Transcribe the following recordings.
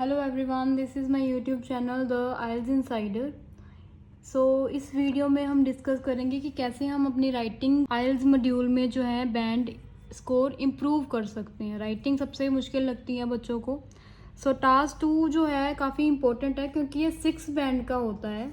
Hello everyone, this is my YouTube channel the Aisles Insider. इस video में हम discuss करेंगे कि कैसे हम अपनी राइटिंग आइल्स मॉड्यूल में जो है बैंड स्कोर इम्प्रूव कर सकते हैं। राइटिंग सबसे मुश्किल लगती है बच्चों को। टास्क 2 जो है काफ़ी इम्पोर्टेंट है क्योंकि ये 6 बैंड का होता है।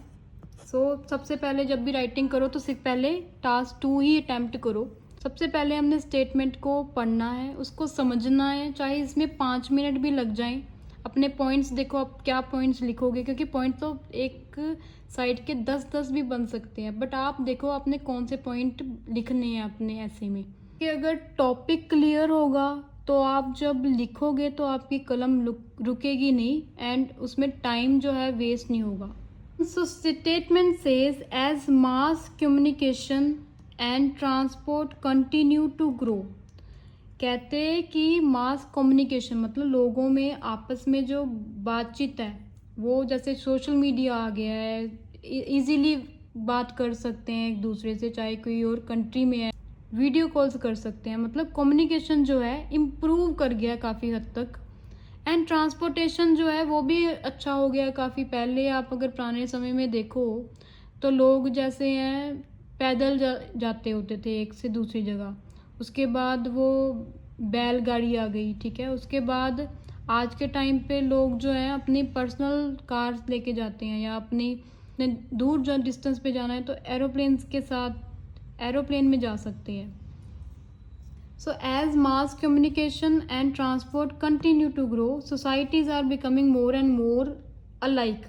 सबसे पहले जब भी राइटिंग करो तो पहले टास्क 2 ही अटैम्प्ट करो। सबसे पहले हमने स्टेटमेंट को पढ़ना है, उसको समझना है, चाहे इसमें 5 मिनट भी लग जाएं। अपने पॉइंट्स देखो, आप क्या पॉइंट्स लिखोगे, क्योंकि पॉइंट तो एक साइड के 10-10 भी बन सकते हैं, बट आप देखो आपने कौन से पॉइंट लिखने हैं अपने ऐसे में। कि अगर टॉपिक क्लियर होगा तो आप जब लिखोगे तो आपकी कलम रुकेगी नहीं एंड उसमें टाइम जो है वेस्ट नहीं होगा। Statement says as mass communication and transport continue to grow. कहते हैं कि मास कम्युनिकेशन मतलब लोगों में आपस में जो बातचीत है वो, जैसे सोशल मीडिया आ गया है, इजीली बात कर सकते हैं एक दूसरे से, चाहे कोई और कंट्री में है, वीडियो कॉल्स कर सकते हैं। मतलब कम्युनिकेशन जो है इम्प्रूव कर गया काफ़ी हद तक। एंड ट्रांसपोर्टेशन जो है वो भी अच्छा हो गया काफ़ी। पहले आप अगर पुराने समय में देखो तो लोग जैसे हैं पैदल जाते होते थे एक से दूसरी जगह, उसके बाद वो बैलगाड़ी आ गई, ठीक है। उसके बाद आज के टाइम पे लोग जो हैं अपनी पर्सनल कार्स लेके जाते हैं, या अपनी दूर जो डिस्टेंस पे जाना है तो एरोप्लेन में जा सकते हैं। As mass communication and transport continue to grow, societies are becoming more and more alike.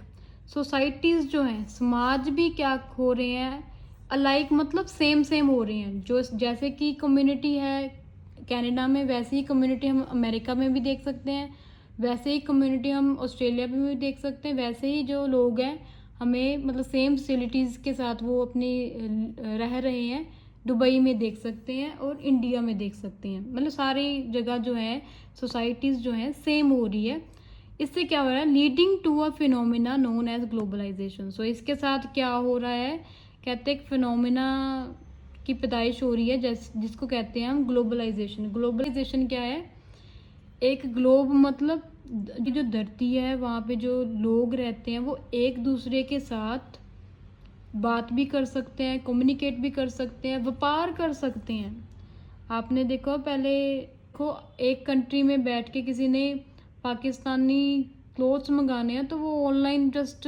Societies जो हैं, समाज भी क्या हो रहे हैं, alike मतलब सेम हो रहे हैं। जो जैसे कि कम्युनिटी है कनाडा में, वैसे ही कम्युनिटी हम अमेरिका में भी देख सकते हैं, वैसे ही कम्युनिटी हम ऑस्ट्रेलिया में भी देख सकते हैं। वैसे ही जो लोग हैं हमें मतलब सेम फैसिलिटीज़ के साथ वो अपनी रह रहे हैं, दुबई में देख सकते हैं और इंडिया में देख सकते हैं। मतलब सारी जगह जो है सोसाइटीज़ जो हैं सेम हो रही है। इससे क्या हो रहा है, leading to a phenomena known as globalisation. इसके साथ क्या हो रहा है, कहते हैं फिनोमिना की पैदाइश हो रही है जिसको कहते हैं हम ग्लोबलाइजेशन। ग्लोबलाइजेशन क्या है, एक ग्लोब मतलब जो धरती है वहाँ पे जो लोग रहते हैं वो एक दूसरे के साथ बात भी कर सकते हैं, कम्युनिकेट भी कर सकते हैं, व्यापार कर सकते हैं। आपने देखो पहले देखो एक कंट्री में बैठ के किसी ने पाकिस्तानी क्लोथ्स मंगाने हैं तो वो ऑनलाइन जस्ट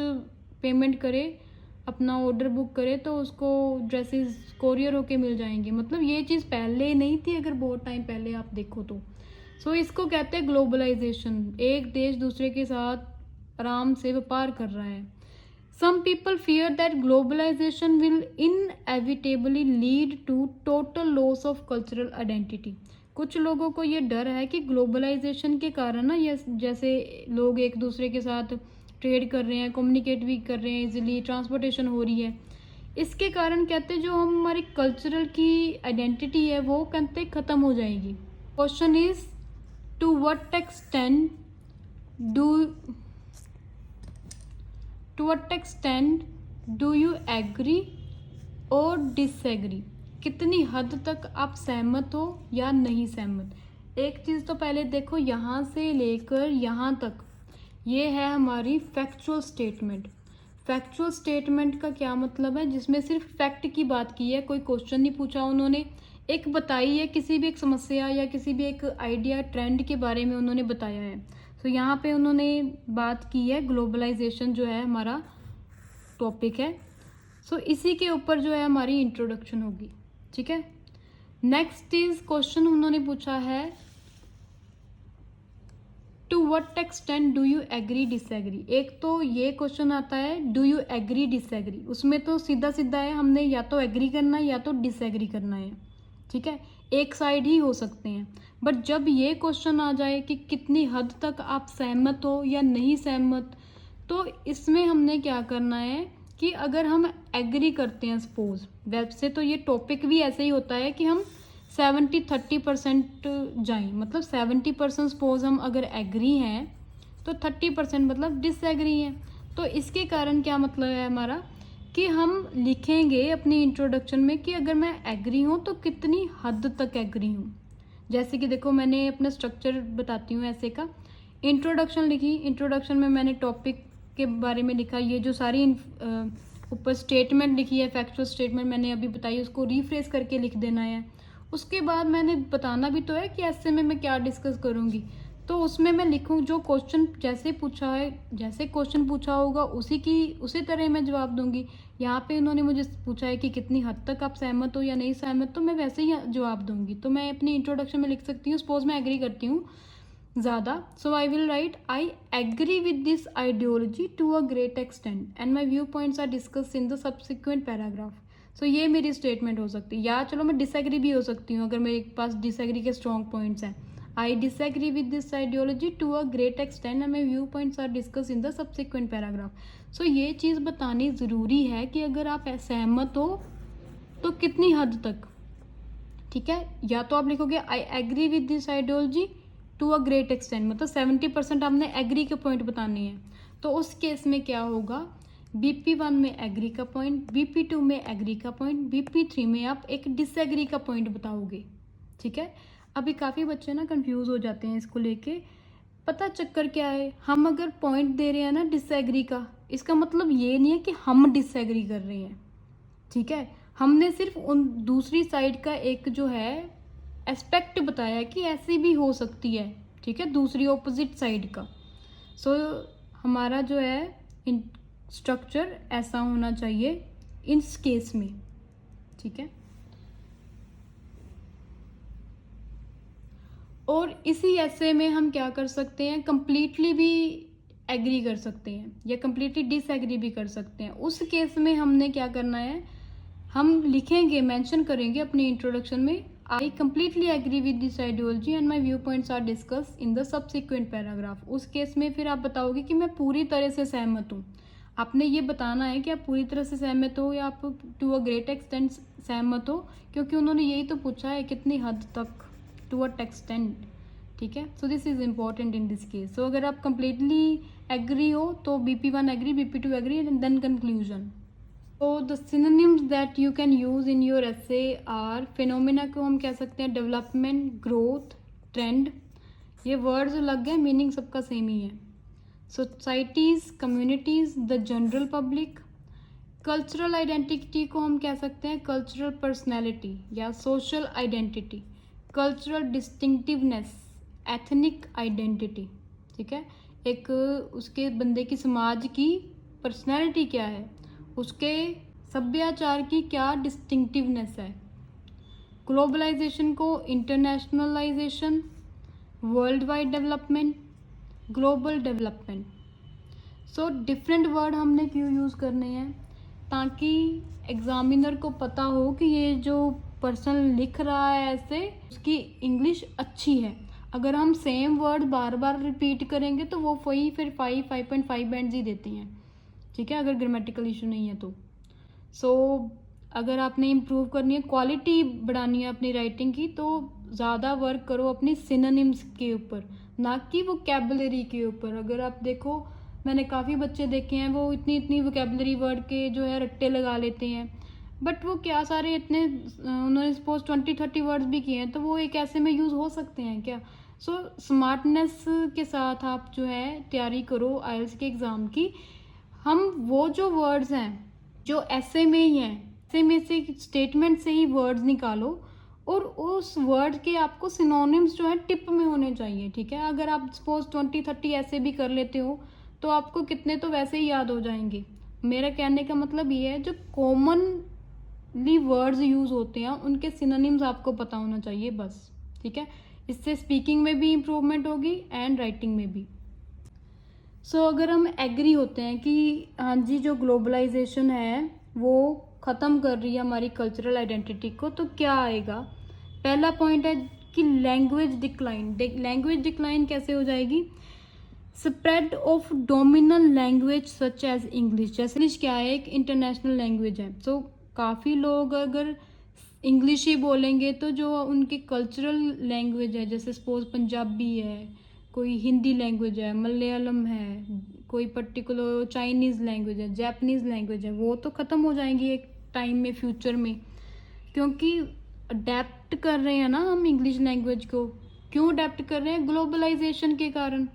पेमेंट करे, अपना ऑर्डर बुक करे तो उसको ड्रेसेस कोरियर होके मिल जाएंगे। मतलब ये चीज़ पहले नहीं थी, अगर बहुत टाइम पहले आप देखो तो। इसको कहते हैं ग्लोबलाइजेशन। एक देश दूसरे के साथ आराम से व्यापार कर रहा है। Some people fear that globalization will inevitably lead to total loss of cultural identity. कुछ लोगों को ये डर है कि ग्लोबलाइजेशन के कारण ना, ये जैसे लोग एक दूसरे के साथ ट्रेड कर रहे हैं, कम्युनिकेट भी कर रहे हैं, इजीली ट्रांसपोर्टेशन हो रही है, इसके कारण कहते हैं जो हमारी कल्चरल की आइडेंटिटी है वो कहते ख़त्म हो जाएगी। Question is to what extent do you agree और डिसएग्री। कितनी हद तक आप सहमत हो या नहीं सहमत। एक चीज़ तो पहले देखो, यहाँ से लेकर यहाँ तक ये है हमारी फैक्चुअल स्टेटमेंट। फैक्चुअल स्टेटमेंट का क्या मतलब है, जिसमें सिर्फ फैक्ट की बात की है, कोई क्वेश्चन नहीं पूछा उन्होंने, एक बताई है किसी भी एक समस्या या किसी भी एक आइडिया ट्रेंड के बारे में उन्होंने बताया है। यहाँ पे उन्होंने बात की है, ग्लोबलाइजेशन जो है हमारा टॉपिक है। इसी के ऊपर जो है हमारी इंट्रोडक्शन होगी, ठीक है। नेक्स्ट इज क्वेश्चन उन्होंने पूछा है to what extent do you agree disagree. एक तो ये क्वेश्चन आता है डू यू एग्री डिसएग्री, उसमें तो सीधा सीधा है, हमने या तो एग्री करना है या तो डिसएग्री करना है, ठीक है, एक साइड ही हो सकते हैं। बट जब ये क्वेश्चन आ जाए कि कितनी हद तक आप सहमत हो या नहीं सहमत, तो इसमें हमने क्या करना है कि अगर हम एग्री करते हैं, सपोज वैसे तो ये टॉपिक भी ऐसे ही होता है कि हम 70-30% जाएं, मतलब 70% सपोज हम अगर एग्री हैं तो 30% मतलब डिसएग्री हैं। तो इसके कारण क्या मतलब है हमारा कि हम लिखेंगे अपनी इंट्रोडक्शन में कि अगर मैं एग्री हूँ तो कितनी हद तक एग्री हूँ। जैसे कि देखो मैंने अपना स्ट्रक्चर बताती हूँ ऐसे का, इंट्रोडक्शन लिखी, इंट्रोडक्शन में मैंने टॉपिक के बारे में लिखा, ये जो सारी ऊपर स्टेटमेंट लिखी है, फैक्चुअल स्टेटमेंट मैंने अभी बताई, उसको रिफ्रेश करके लिख देना है। उसके बाद मैंने बताना भी तो है कि ऐसे में मैं क्या डिस्कस करूँगी, तो उसमें मैं लिखूँ जो क्वेश्चन जैसे पूछा है, जैसे क्वेश्चन पूछा होगा उसी तरह मैं जवाब दूंगी। यहाँ पे उन्होंने मुझे पूछा है कि कितनी हद तक आप सहमत हो या नहीं सहमत, तो मैं वैसे ही जवाब दूंगी। तो मैं अपनी इंट्रोडक्शन में लिख सकती हूँ, सपोज मैं एग्री करती हूँ ज़्यादा, so I will write I agree with this ideology to a great extent and my view points are discuss in the subsequent paragraph. So ये मेरी स्टेटमेंट हो सकती है, या चलो मैं डिसएग्री भी हो सकती हूँ अगर मेरे पास डिसएग्री के स्ट्रॉन्ग पॉइंट्स हैं। I disagree with this ideology to a great extent and my view points are discuss in the subsequent paragraph. So ये चीज़ बतानी ज़रूरी है कि अगर आप सहमत हो तो कितनी हद तक, ठीक है। या तो आप लिखोगे I agree with this ideology to a great extent, मतलब 70% आपने एग्री के पॉइंट बताने हैं। तो उस केस में क्या होगा, BP1 में एग्री का पॉइंट, BP2 में एग्री का पॉइंट, BP3 में आप एक डिसएग्री का पॉइंट बताओगे, ठीक है। अभी काफ़ी बच्चे ना कंफ्यूज हो जाते हैं इसको लेके। पता चक्कर क्या है, हम अगर पॉइंट दे रहे हैं ना डिसएग्री का, इसका मतलब ये नहीं है कि हम डिसएग्री कर रहे हैं, ठीक है। हमने सिर्फ उन दूसरी साइड का एक जो है एस्पेक्ट बताया है कि ऐसी भी हो सकती है, ठीक है, दूसरी ऑपोजिट साइड का। सो हमारा जो है स्ट्रक्चर ऐसा होना चाहिए इस केस में, ठीक है। और इसी ऐसे में हम क्या कर सकते हैं, कंप्लीटली भी एग्री कर सकते हैं या कंप्लीटली डिसएग्री भी कर सकते हैं। उस केस में हमने क्या करना है, हम लिखेंगे, मेंशन करेंगे अपनी इंट्रोडक्शन में I completely agree with this ideology and my view points are discuss in the subsequent paragraph. उस केस में फिर आप बताओगे कि मैं पूरी तरह से सहमत हूँ। आपने ये बताना है कि आप पूरी तरह से सहमत हो या आप टू अ ग्रेट एक्सटेंट सहमत हो, क्योंकि उन्होंने यही तो पूछा है कितनी हद तक, टू अ एक्सटेंट, ठीक है। So this is important in this case. So अगर आप कंप्लीटली एग्री हो तो BP1 agree, BP2 agree and then conclusion. तो the synonyms that you can use in your essay are, phenomena को हम कह सकते हैं डेवलपमेंट, ग्रोथ, ट्रेंड। ये वर्ड्स अलग हैं, मीनिंग सबका सेम ही है। Societies, communities, the general public. Cultural identity को हम कह सकते हैं कल्चरल पर्सनैलिटी या social identity, cultural distinctiveness, ethnic identity, ठीक है। एक उसके बंदे की, समाज की पर्सनैलिटी क्या है, उसके सभ्याचार की क्या डिस्टिंक्टिवनेस है। ग्लोबलाइजेशन को internationalisation, world wide development, global development. So different word हमने क्यों यूज़ करने हैं, ताकि एग्जामिनर को पता हो कि ये जो पर्सन लिख रहा है ऐसे, उसकी इंग्लिश अच्छी है। अगर हम सेम वर्ड बार बार रिपीट करेंगे तो वो वही फिर 5.5 बैंड्स ही देते हैं, ठीक है, अगर ग्रामेटिकल इशू नहीं है तो। सो अगर आपने इम्प्रूव करनी है, क्वालिटी बढ़ानी है अपनी राइटिंग की, तो ज़्यादा वर्क करो अपनी सिनोनिम्स के ऊपर, ना कि वोकैबुलरी के ऊपर। अगर आप देखो, मैंने काफ़ी बच्चे देखे हैं वो इतनी इतनी वोकैबुलरी वर्ड के जो है रट्टे लगा लेते हैं, बट वो क्या सारे इतने, उन्होंने सपोज 20-30 वर्ड्स भी किए हैं, तो वो एक ऐसे में यूज़ हो सकते हैं क्या। सो स्मार्टनेस के साथ आप जो है तैयारी करो आईएलटीएस के एग्ज़ाम की। हम वो जो वर्ड्स हैं जो ऐसे में ही हैं, ऐसे में से स्टेटमेंट से ही वर्ड्स निकालो, और उस वर्ड के आपको सिनोनिम्स जो है टिप में होने चाहिए, ठीक है। अगर आप सपोज 20-30 ऐसे भी कर लेते हो तो आपको कितने तो वैसे ही याद हो जाएंगे। मेरा कहने का मतलब ये है, जो कॉमनली वर्ड्स यूज़ होते हैं उनके सिनोनिम्स आपको पता होना चाहिए बस, ठीक है। इससे स्पीकिंग में भी इम्प्रूवमेंट होगी एंड राइटिंग में भी। सो अगर हम एग्री होते हैं कि हाँ जी, जो ग्लोबलाइजेशन है वो ख़त्म कर रही है हमारी कल्चरल आइडेंटिटी को, तो क्या आएगा। पहला पॉइंट है कि लैंग्वेज डिक्लाइन। लैंग्वेज डिक्लाइन कैसे हो जाएगी, spread of dominant language such as English. जैसे इंग्लिश क्या है, एक इंटरनेशनल लैंग्वेज है, सो काफ़ी लोग अगर इंग्लिश ही बोलेंगे तो जो उनकी कल्चरल लैंग्वेज है, जैसे सपोज पंजाबी है, कोई हिंदी लैंग्वेज है, मलयालम है, कोई पर्टिकुलर चाइनीज़ लैंग्वेज है, जापानीज़ लैंग्वेज है, वो तो ख़त्म हो जाएंगी एक टाइम में, फ्यूचर में, क्योंकि अडेप्ट कर रहे हैं ना हम इंग्लिश लैंग्वेज को। क्यों अडेप्ट कर रहे हैं, ग्लोबलाइजेशन के कारण।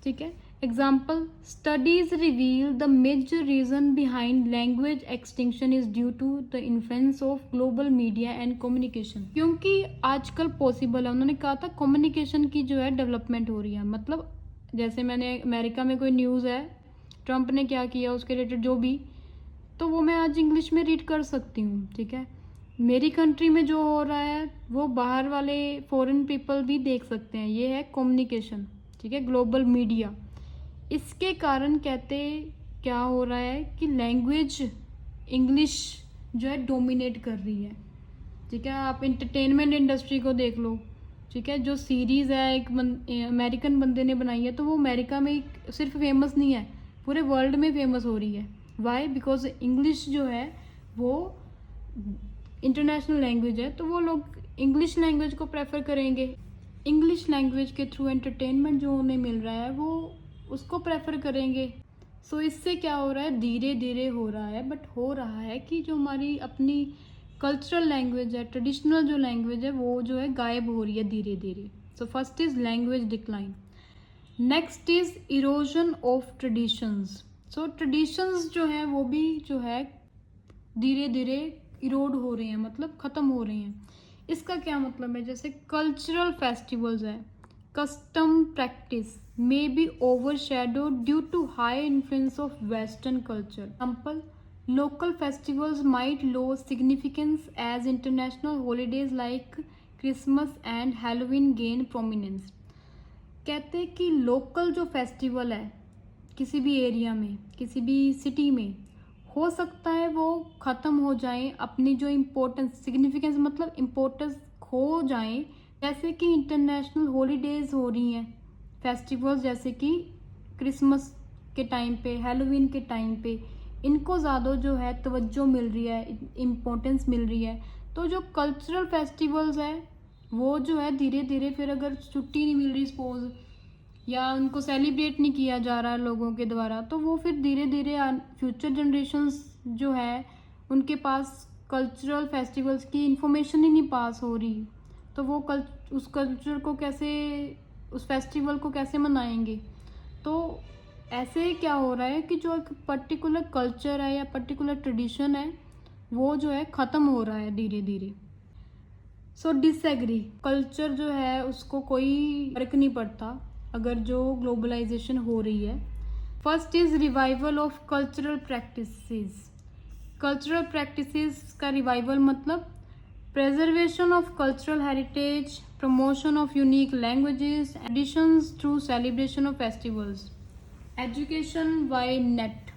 ठीक है। Example, studies reveal the major reason behind language extinction is due to the influence of global media and communication. क्योंकि आजकल पॉसिबल है, उन्होंने कहा था कम्युनिकेशन की जो है डेवलपमेंट हो रही है। मतलब जैसे मैंने अमेरिका में कोई न्यूज़ है, ट्रंप ने क्या किया उसके रिलेटेड जो भी, तो वो मैं आज इंग्लिश में रीड कर सकती हूँ। ठीक है, मेरी कंट्री में जो हो रहा है वो बाहर वाले फॉरेन पीपल भी देख सकते हैं। ये है कम्युनिकेशन। ठीक है, ग्लोबल मीडिया। इसके कारण कहते क्या हो रहा है कि लैंग्वेज इंग्लिश जो है डोमिनेट कर रही है। ठीक है, आप इंटरटेनमेंट इंडस्ट्री को देख लो। ठीक है, जो सीरीज़ है एक अमेरिकन बंदे ने बनाई है, तो वो अमेरिका में सिर्फ फेमस नहीं है, पूरे वर्ल्ड में फेमस हो रही है। वाई? बिकॉज इंग्लिश जो है वो इंटरनेशनल लैंग्वेज है, तो वो लोग इंग्लिश लैंग्वेज को प्रेफर करेंगे। इंग्लिश लैंग्वेज के थ्रू एंटरटेनमेंट जो उन्हें मिल रहा है वो उसको प्रेफर करेंगे। सो इससे क्या हो रहा है, धीरे धीरे हो रहा है, बट हो रहा है कि जो हमारी अपनी कल्चरल लैंग्वेज है, ट्रेडिशनल जो लैंग्वेज है, वो जो है गायब हो रही है धीरे धीरे। So first is language decline. Next is erosion of traditions. So traditions जो है वो भी जो है धीरे धीरे इरोड हो रहे हैं, मतलब ख़त्म हो रहे हैं। इसका क्या मतलब है, जैसे कल्चरल फेस्टिवल्स है, custom practice may be overshadowed due to high influence of Western culture. Example, local festivals might lose significance as international holidays like Christmas and Halloween gain prominence. कहते हैं कि लोकल जो फेस्टिवल है किसी भी area में, किसी भी सिटी में, हो सकता है वो ख़त्म हो जाए, अपनी जो इम्पोर्टेंस, सिग्निफिकेंस मतलब इम्पोर्टेंस खो जाए। जैसे कि इंटरनेशनल हॉलीडेज हो रही हैं, फेस्टिवल्स जैसे कि क्रिसमस के टाइम पे, हैलोवीन के टाइम पे, इनको ज़्यादा जो है तवज्जो मिल रही है, इम्पोर्टेंस मिल रही है। तो जो कल्चरल फेस्टिवल्स है वो जो है धीरे धीरे फिर अगर छुट्टी नहीं मिल रही सपोज, या उनको सेलिब्रेट नहीं किया जा रहा है लोगों के द्वारा, तो वो फिर धीरे धीरे फ्यूचर जनरेशन्स जो है उनके पास कल्चरल फेस्टिवल्स की इंफॉर्मेशन ही नहीं पास हो रही। तो वो उस कल्चर को कैसे, उस फेस्टिवल को कैसे मनाएंगे। तो ऐसे क्या हो रहा है कि जो एक पर्टिकुलर कल्चर है या पर्टिकुलर ट्रेडिशन है वो जो है ख़त्म हो रहा है धीरे धीरे। सो डिसएग्री, कल्चर जो है उसको कोई फर्क नहीं पड़ता अगर जो ग्लोबलाइजेशन हो रही है। First is revival of cultural practices. Cultural practices का रिवाइवल मतलब preservation of cultural heritage, promotion of unique languages, additions through celebration of festivals, education by net।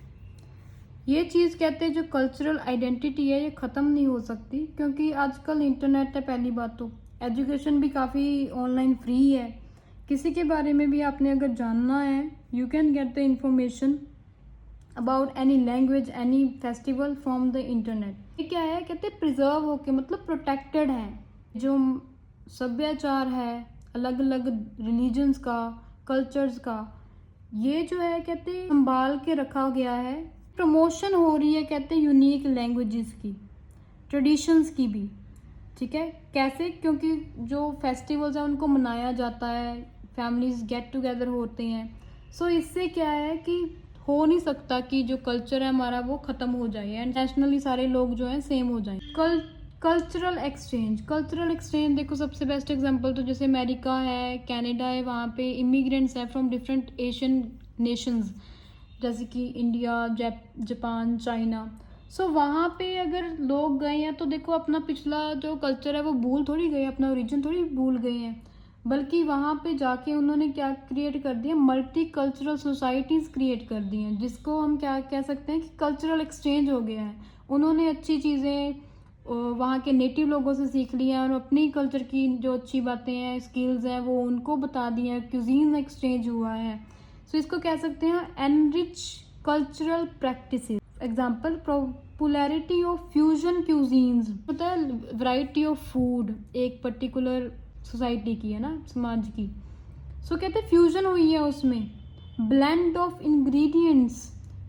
ये चीज़ कहते हैं जो कल्चरल आइडेंटिटी है ये ख़त्म नहीं हो सकती, क्योंकि आजकल इंटरनेट है। पहली बात तो एजुकेशन भी काफ़ी ऑनलाइन फ्री है, किसी के बारे में भी आपने अगर जानना है you can get the information about any language, any festival from the internet. ये क्या है, कहते हैं प्रिजर्व होके, मतलब प्रोटेक्टेड है। जो सभ्याचार है अलग अलग रिलीजन्स का, कल्चर्स का, ये जो है कहते हैं संभाल के रखा गया है। प्रमोशन हो रही है कहते हैं यूनिक लैंग्वेजेस की, ट्रेडिशंस की भी। ठीक है, कैसे? क्योंकि जो फेस्टिवल्स हैं उनको मनाया जाता है, फैमिलीज गेट टुगेदर होते हैं। सो इससे क्या है कि हो नहीं सकता कि जो कल्चर है हमारा वो ख़त्म हो जाए एंड नेशनली सारे लोग जो हैं सेम हो जाएं। कल्चरल एक्सचेंज, कल्चरल एक्सचेंज देखो सबसे बेस्ट एग्जांपल तो जैसे अमेरिका है, कनाडा है, वहाँ पे इमिग्रेंट्स हैं फ्रॉम डिफरेंट एशियन नेशंस, जैसे कि इंडिया, जापान, चाइना। सो वहाँ पे अगर लोग गए हैं तो देखो अपना पिछला जो कल्चर है वो भूल थोड़ी गए, अपना ओरिजिन थोड़ी भूल गए हैं, बल्कि वहाँ पे जाके उन्होंने क्या क्रिएट कर दिया, मल्टी कल्चरल सोसाइटीज़ क्रिएट कर दी हैं, जिसको हम क्या कह सकते हैं कि कल्चरल एक्सचेंज हो गया है। उन्होंने अच्छी चीज़ें वहाँ के नेटिव लोगों से सीख ली हैं और अपनी कल्चर की जो अच्छी बातें हैं, स्किल्स हैं, वो उनको बता दी हैं, क्यूजीन एक्सचेंज हुआ है। सो इसको कह सकते हैं enrich cultural practices. Example, popularity of fusion cuisines, होता है वैरायटी ऑफ फूड एक पर्टिकुलर सोसाइटी की है ना, समाज की। सो कहते हैं फ्यूजन हुई है उसमें, blend of ingredients,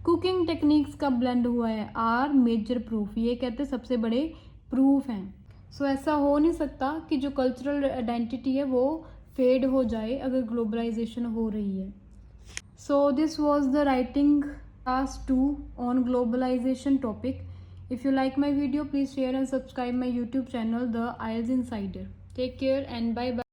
cooking techniques का ब्लेंड हुआ है, आर मेजर प्रूफ, ये कहते हैं सबसे बड़े प्रूफ हैं। सो ऐसा हो नहीं सकता कि जो कल्चरल आइडेंटिटी है वो फेड हो जाए अगर ग्लोबलाइजेशन हो रही है। So this was the writing class 2 on globalization topic. If you like my video, please share and subscribe my YouTube channel, The IELTS Insider. Take care and bye bye.